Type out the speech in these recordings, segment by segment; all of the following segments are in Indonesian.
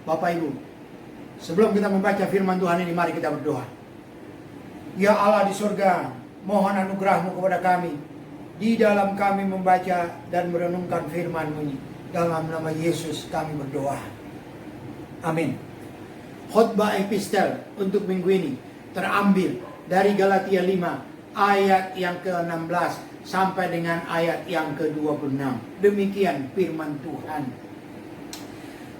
Bapak Ibu, sebelum kita membaca firman Tuhan ini, mari kita berdoa. Ya Allah di surga, mohon anugerah-Mu kepada kami. Di dalam kami membaca dan merenungkan firman-Mu ini. Dalam nama Yesus kami berdoa. Amin. Khotbah epistel untuk minggu ini terambil dari Galatia 5 ayat yang ke-16 sampai dengan ayat yang ke-26. Demikian firman Tuhan.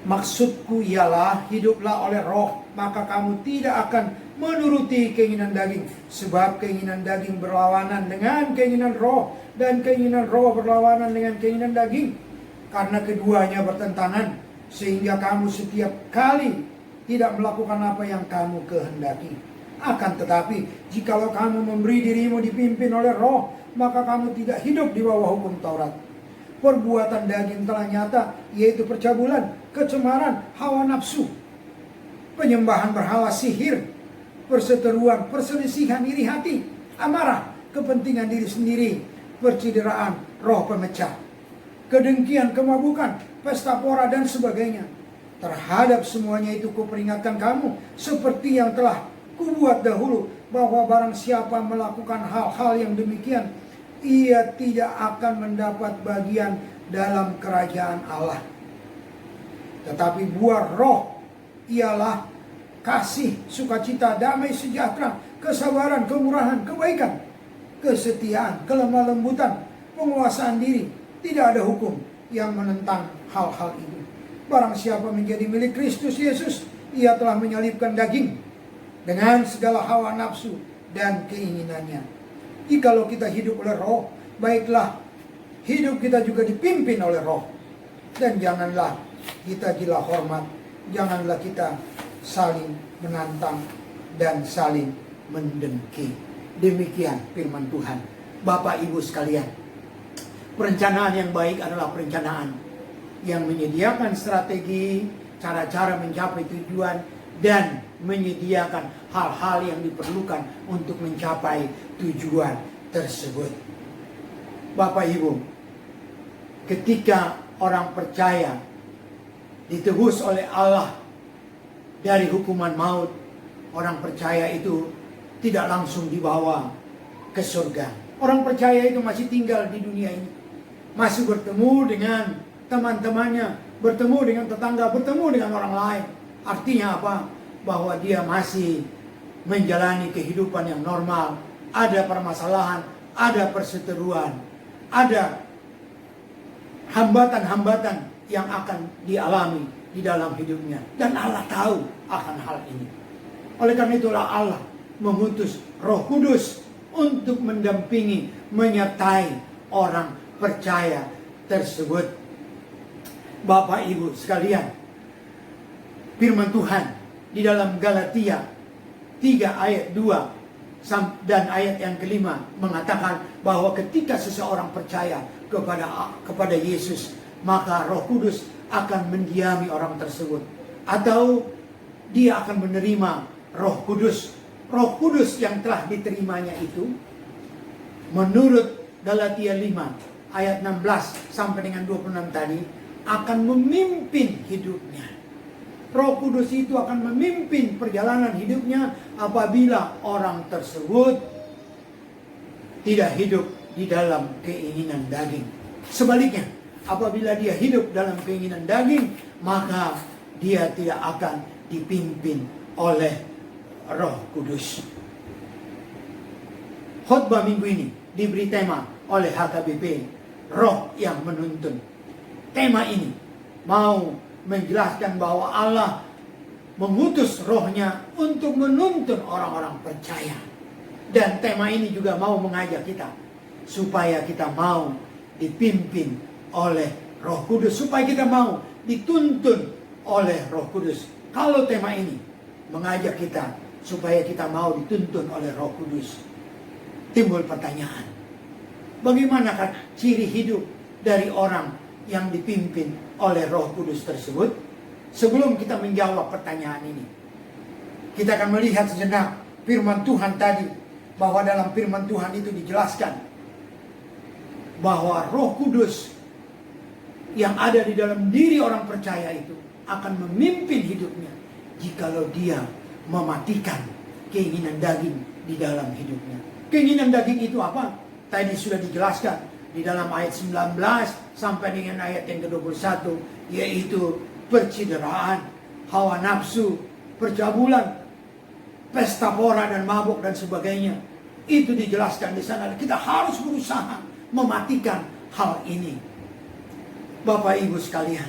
Maksudku ialah hiduplah oleh roh, maka kamu tidak akan menuruti keinginan daging. Sebab keinginan daging berlawanan dengan keinginan roh, dan keinginan roh berlawanan dengan keinginan daging. Karena keduanya bertentangan, sehingga kamu setiap kali tidak melakukan apa yang kamu kehendaki. Akan tetapi, jikalau kamu memberi dirimu dipimpin oleh roh, maka kamu tidak hidup di bawah hukum Taurat. Perbuatan daging telah nyata, yaitu percabulan, kecemaran, hawa nafsu, penyembahan berhala, sihir, perseteruan, perselisihan, iri hati, amarah, kepentingan diri sendiri, percideraan, roh pemecah, kedengkian, kemabukan, pesta pora, dan sebagainya. Terhadap semuanya itu kuperingatkan kamu, seperti yang telah kubuat dahulu, bahwa barang siapa melakukan hal-hal yang demikian, ia tidak akan mendapat bagian dalam kerajaan Allah. Tetapi buah roh ialah kasih, sukacita, damai sejahtera, kesabaran, kemurahan, kebaikan, kesetiaan, kelemah lembutan, penguasaan diri. Tidak ada hukum yang menentang hal-hal itu. Barang siapa menjadi milik Kristus Yesus, ia telah menyalibkan daging dengan segala hawa nafsu dan keinginannya. Jikalau kita hidup oleh roh, baiklah hidup kita juga dipimpin oleh roh. Dan janganlah kita gila hormat, janganlah kita saling menantang dan saling mendengki. Demikian firman Tuhan. Bapak Ibu sekalian, perencanaan yang baik adalah perencanaan yang menyediakan strategi, cara-cara mencapai tujuan, dan menyediakan hal-hal yang diperlukan untuk mencapai tujuan tersebut. Bapak Ibu, ketika orang percaya ditebus oleh Allah dari hukuman maut, orang percaya itu tidak langsung dibawa ke surga. Orang percaya itu masih tinggal di dunia ini, masih bertemu dengan teman-temannya, bertemu dengan tetangga, bertemu dengan orang lain. Artinya apa? Bahwa dia masih menjalani kehidupan yang normal. Ada permasalahan, ada perseteruan, ada hambatan-hambatan yang akan dialami di dalam hidupnya. Dan Allah tahu akan hal ini. Oleh karena itulah Allah mengutus Roh Kudus untuk mendampingi, menyertai orang percaya tersebut. Bapak Ibu sekalian, firman Tuhan di dalam Galatia 3 ayat 2 dan ayat yang kelima mengatakan bahwa ketika seseorang percaya kepada Yesus, maka Roh Kudus akan mendiami orang tersebut, atau dia akan menerima Roh Kudus. Roh Kudus yang telah diterimanya itu, menurut Galatia 5 ayat 16 sampai dengan 26 tadi, akan memimpin hidupnya. Roh Kudus itu akan memimpin perjalanan hidupnya apabila orang tersebut tidak hidup di dalam keinginan daging. Sebaliknya, apabila dia hidup dalam keinginan daging, maka dia tidak akan dipimpin oleh Roh Kudus. Khotbah minggu ini diberi tema oleh HKBP, Roh yang Menuntun. Tema ini mau menjelaskan bahwa Allah mengutus rohnya untuk menuntun orang-orang percaya. Dan tema ini juga mau mengajak kita supaya kita mau dipimpin oleh Roh Kudus, supaya kita mau dituntun oleh Roh Kudus. Kalau tema ini mengajak kita supaya kita mau dituntun oleh Roh Kudus, timbul pertanyaan, bagaimanakah ciri hidup dari orang yang dipimpin oleh Roh Kudus tersebut? Sebelum kita menjawab pertanyaan ini, kita akan melihat sejenak firman Tuhan tadi, bahwa dalam firman Tuhan itu dijelaskan bahwa Roh Kudus yang ada di dalam diri orang percaya itu akan memimpin hidupnya jikalau dia mematikan keinginan daging di dalam hidupnya. Keinginan daging itu apa? Tadi sudah dijelaskan di dalam ayat 19 sampai dengan ayat yang ke-21, yaitu percideraan, hawa nafsu, percabulan, pesta pora dan mabuk dan sebagainya. Itu dijelaskan di sana. Kita harus berusaha mematikan hal ini. Bapak Ibu sekalian,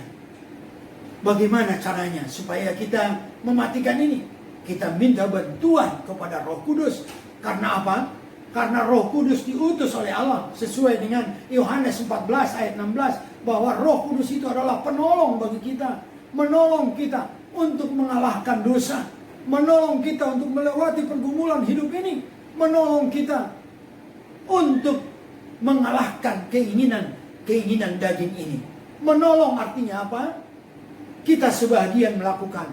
bagaimana caranya supaya kita mematikan ini? Kita minta bantuan kepada Roh Kudus. Karena apa? Karena Roh Kudus diutus oleh Allah sesuai dengan Yohanes 14 ayat 16, bahwa Roh Kudus itu adalah penolong bagi kita, menolong kita untuk mengalahkan dosa, menolong kita untuk melewati pergumulan hidup ini, menolong kita untuk mengalahkan keinginan daging ini. Menolong artinya apa? Kita sebahagian melakukan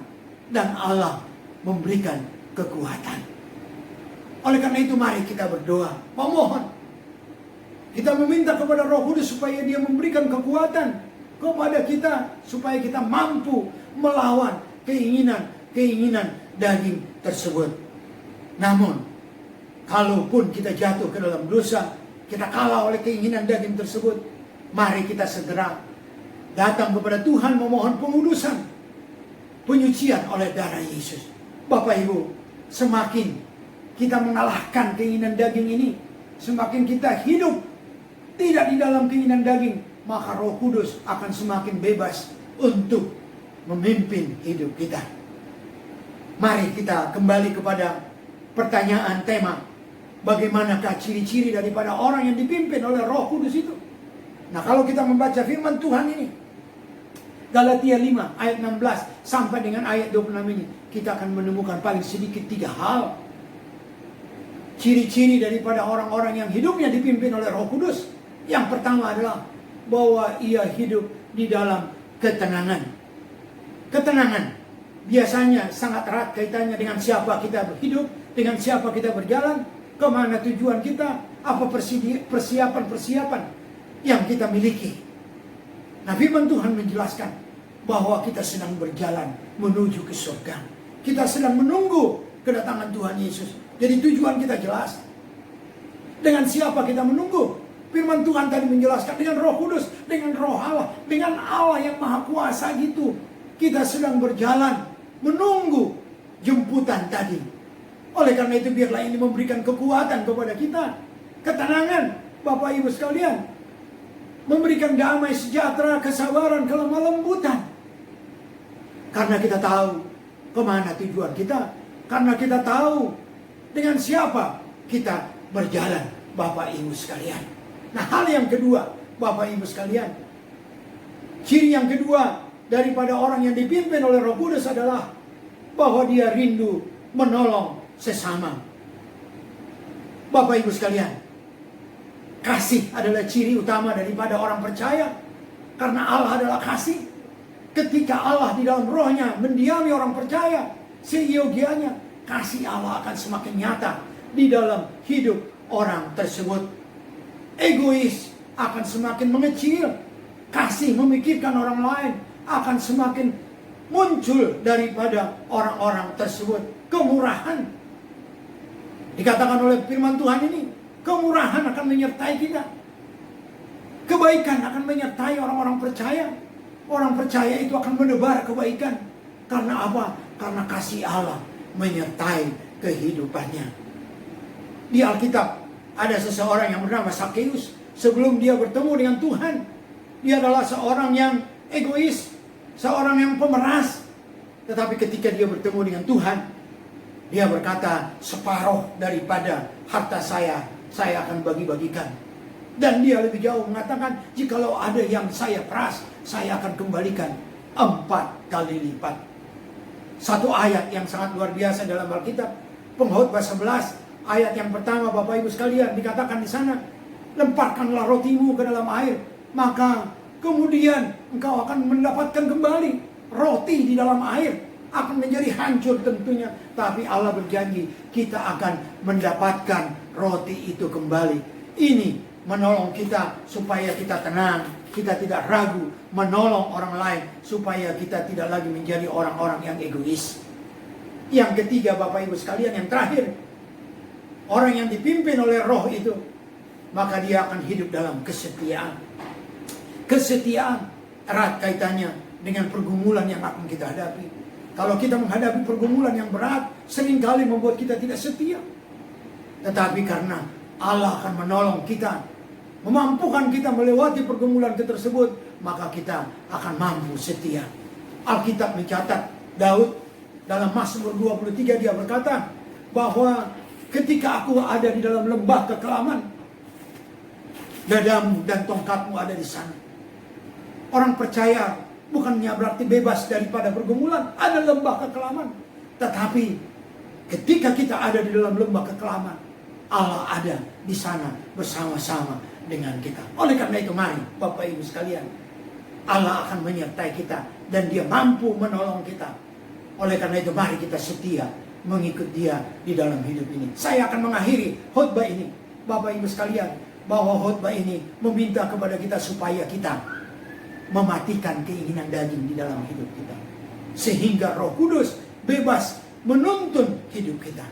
dan Allah memberikan kekuatan. Oleh karena itu mari kita berdoa, memohon. Kita meminta kepada Roh Kudus supaya Dia memberikan kekuatan kepada kita, supaya kita mampu melawan keinginan daging tersebut. Namun, kalaupun kita jatuh ke dalam dosa, kita kalah oleh keinginan daging tersebut, mari kita segera datang kepada Tuhan memohon pengudusan, penyucian oleh darah Yesus. Bapak Ibu, semakin kita mengalahkan keinginan daging ini, semakin kita hidup tidak di dalam keinginan daging, maka Roh Kudus akan semakin bebas untuk memimpin hidup kita. Mari kita kembali kepada pertanyaan tema, bagaimanakah ciri-ciri daripada orang yang dipimpin oleh Roh Kudus itu? Nah, kalau kita membaca firman Tuhan ini, Galatia 5 ayat 16 sampai dengan ayat 26 ini, kita akan menemukan paling sedikit 3 hal. Ciri-ciri daripada orang-orang yang hidupnya dipimpin oleh Roh Kudus. Yang pertama adalah bahwa ia hidup di dalam ketenangan. Ketenangan biasanya sangat erat kaitannya dengan siapa kita berhidup, dengan siapa kita berjalan, kemana tujuan kita, apa persiapan-persiapan yang kita miliki. Nah, firman Tuhan menjelaskan bahwa kita sedang berjalan menuju ke surga. Kita sedang menunggu kedatangan Tuhan Yesus. Jadi tujuan kita jelas. Dengan siapa kita menunggu? Firman Tuhan tadi menjelaskan dengan Roh Kudus, dengan Roh Allah, dengan Allah yang Maha Kuasa gitu. Kita sedang berjalan menunggu jemputan tadi. Oleh karena itu biarlah ini memberikan kekuatan kepada kita, ketenangan, Bapak Ibu sekalian, memberikan damai sejahtera, kesabaran, kelemah lembutan. Karena kita tahu kemana tujuan kita, karena kita tahu dengan siapa kita berjalan, Bapak Ibu sekalian. Nah, hal yang kedua, Bapak Ibu sekalian, ciri yang kedua daripada orang yang dipimpin oleh Roh Kudus adalah bahwa dia rindu menolong sesama. Bapak Ibu sekalian, kasih adalah ciri utama daripada orang percaya. Karena Allah adalah kasih. Ketika Allah di dalam rohnya mendiami orang percaya, seyogianya kasih Allah akan semakin nyata di dalam hidup orang tersebut. Egois akan semakin mengecil. Kasih memikirkan orang lain akan semakin muncul daripada orang-orang tersebut. Kemurahan. Dikatakan oleh firman Tuhan ini, kemurahan akan menyertai kita. Kebaikan akan menyertai orang-orang percaya. Orang percaya itu akan menebar kebaikan. Karena apa? Karena kasih Allah menyertai kehidupannya. Di Alkitab ada seseorang yang bernama Sakeus. Sebelum dia bertemu dengan Tuhan, dia adalah seorang yang egois, seorang yang pemeras. Tetapi ketika dia bertemu dengan Tuhan, dia berkata, separuh daripada harta saya akan bagi-bagikan. Dan dia lebih jauh mengatakan, jikalau ada yang saya peras, saya akan kembalikan 4 kali lipat. Satu ayat yang sangat luar biasa dalam Alkitab, Pengkhotbah 11 ayat yang pertama, Bapak Ibu sekalian, dikatakan di sana, lemparkanlah rotimu ke dalam air, maka kemudian engkau akan mendapatkan kembali. Roti di dalam air akan menjadi hancur tentunya, tapi Allah berjanji kita akan mendapatkan roti itu kembali. Ini menolong kita supaya kita tenang, kita tidak ragu menolong orang lain supaya kita tidak lagi menjadi orang-orang yang egois. Yang ketiga, Bapak Ibu sekalian, yang terakhir, orang yang dipimpin oleh Roh itu, maka dia akan hidup dalam kesetiaan. Kesetiaan erat kaitannya dengan pergumulan yang akan kita hadapi. Kalau kita menghadapi pergumulan yang berat, seringkali membuat kita tidak setia. Tetapi karena Allah akan menolong kita, memampukan kita melewati pergumulan tersebut, maka kita akan mampu setia. Alkitab mencatat Daud dalam Mazmur 23, dia berkata bahwa ketika aku ada di dalam lembah kekelaman, dadamu dan tongkatmu ada di sana. Orang percaya bukannya berarti bebas daripada pergumulan, ada lembah kekelaman. Tetapi ketika kita ada di dalam lembah kekelaman, Allah ada di sana bersama-sama dengan kita. Oleh karena itu, mari Bapak Ibu sekalian, Allah akan menyertai kita dan dia mampu menolong kita. Oleh karena itu, mari kita setia mengikut dia di dalam hidup ini. Saya akan mengakhiri khotbah ini, Bapak Ibu sekalian, bahwa khotbah ini meminta kepada kita supaya kita mematikan keinginan daging di dalam hidup kita, sehingga Roh Kudus bebas menuntun hidup kita.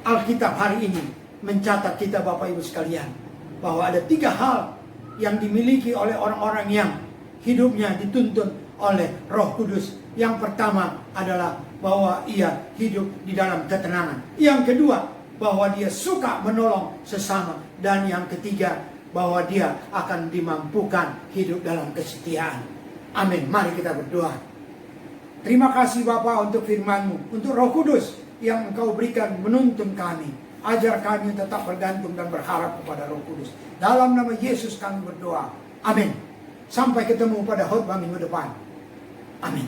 Alkitab hari ini mencatat kita, Bapak Ibu sekalian, bahwa ada 3 hal yang dimiliki oleh orang-orang yang hidupnya dituntun oleh Roh Kudus. Yang pertama adalah bahwa ia hidup di dalam ketenangan. Yang kedua, bahwa dia suka menolong sesama. Dan yang ketiga, bahwa dia akan dimampukan hidup dalam kesetiaan. Amin. Mari kita berdoa. Terima kasih Bapa untuk firman-Mu, untuk Roh Kudus yang Engkau berikan menuntun kami. Ajar kami tetap bergantung dan berharap kepada Roh Kudus. Dalam nama Yesus kami berdoa. Amin. Sampai ketemu pada khotbah minggu depan. Amin.